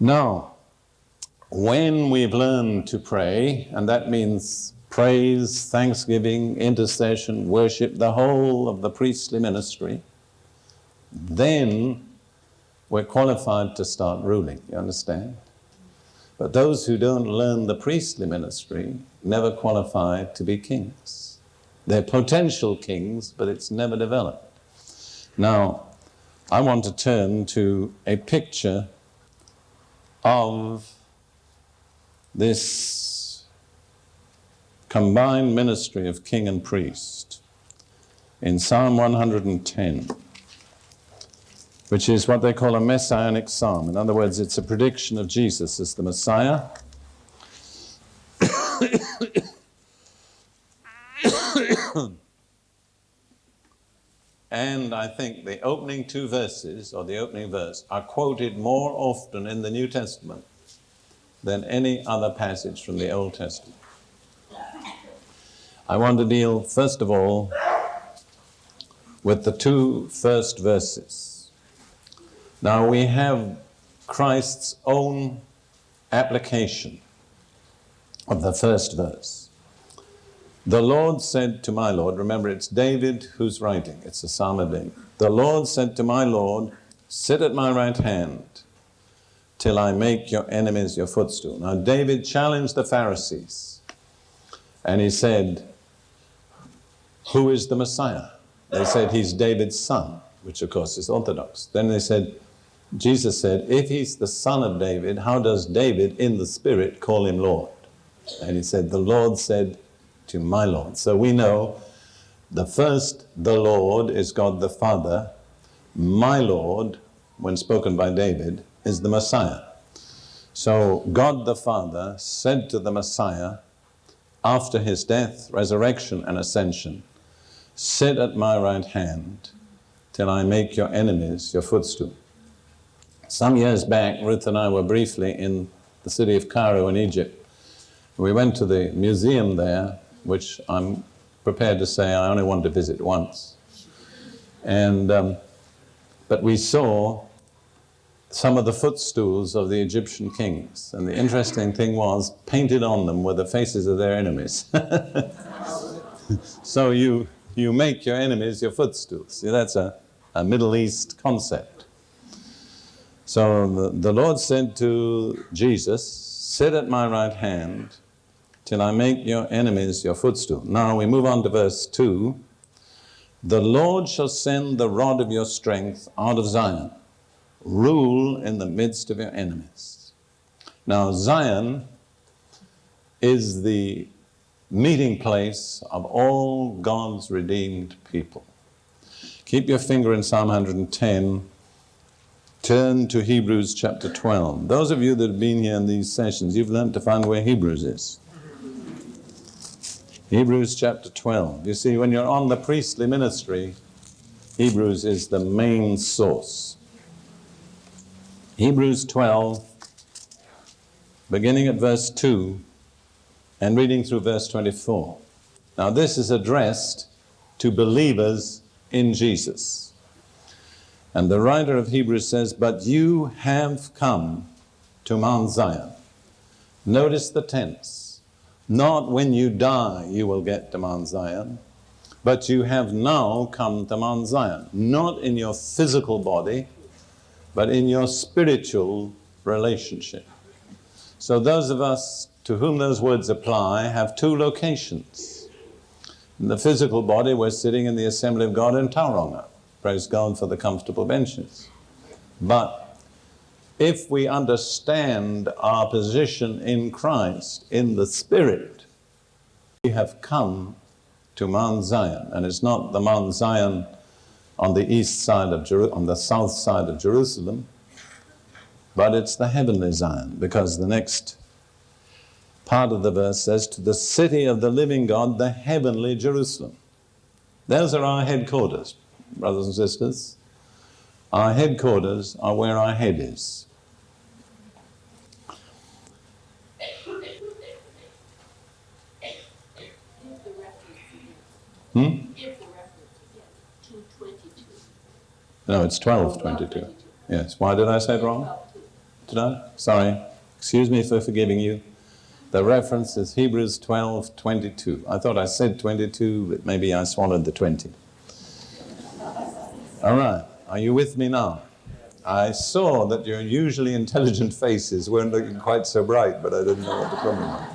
Now, when we've learned to pray, and that means praise, thanksgiving, intercession, worship, the whole of the priestly ministry, then we're qualified to start ruling, you understand? But those who don't learn the priestly ministry never qualify to be kings. They're potential kings, but it's never developed. Now, I want to turn to a picture of this combined ministry of king and priest in Psalm 110, which is what they call a messianic psalm. In other words, it's a prediction of Jesus as the Messiah. And I think the opening two verses, or the opening verse, are quoted more often in the New Testament than any other passage from the Old Testament. I want to deal, first of all, with the two first verses. Now we have Christ's own application of the first verse. The Lord said to my Lord, remember it's David who's writing, it's a Psalm of David. The Lord said to my Lord, sit at my right hand till I make your enemies your footstool. Now David challenged the Pharisees and he said, who is the Messiah? They said he's David's son, which of course is orthodox. Then they said, Jesus said, if he's the son of David, how does David in the spirit call him Lord? And he said, the Lord said to my Lord. So we know the first, the Lord, is God the Father. My Lord, when spoken by David, is the Messiah. So God the Father said to the Messiah, after his death, resurrection, and ascension, sit at my right hand till I make your enemies your footstool. Some years back, Ruth and I were briefly in the city of Cairo in Egypt. We went to the museum there, which I'm prepared to say I only wanted to visit once. And, but we saw some of the footstools of the Egyptian kings. And the interesting thing was, painted on them were the faces of their enemies. So you make your enemies your footstools. See, that's a Middle East concept. So the Lord said to Jesus, sit at my right hand till I make your enemies your footstool. Now we move on to verse 2. The Lord shall send the rod of your strength out of Zion. Rule in the midst of your enemies. Now Zion is the meeting place of all God's redeemed people. Keep your finger in Psalm 110. Turn to Hebrews chapter 12. Those of you that have been here in these sessions, you've learned to find where Hebrews is. Hebrews chapter 12. You see, when you're on the priestly ministry, Hebrews is the main source. Hebrews 12, beginning at verse 2 and reading through verse 24. Now this is addressed to believers in Jesus. And the writer of Hebrews says, but you have come to Mount Zion. Notice the tense. Not when you die you will get to Mount Zion, but you have now come to Mount Zion. Not in your physical body, but in your spiritual relationship. So those of us to whom those words apply have two locations. In the physical body, we're sitting in the assembly of God in Tauranga. Praise God for the comfortable benches. But if we understand our position in Christ, in the Spirit, we have come to Mount Zion. And it's not the Mount Zion on the east side of on the south side of Jerusalem, but it's the heavenly Zion, because the next part of the verse says, to the city of the living God, the heavenly Jerusalem. Those are our headquarters, brothers and sisters. Our headquarters are where our head is. No, it's 12:22. Yes. Why did I say it wrong? Did I? Sorry. Excuse me for forgiving you. The reference is Hebrews 12:22. I thought I said 22, but maybe I swallowed the 20. All right. Are you with me now? I saw that your usually intelligent faces weren't looking quite so bright, but I didn't know what the problem was.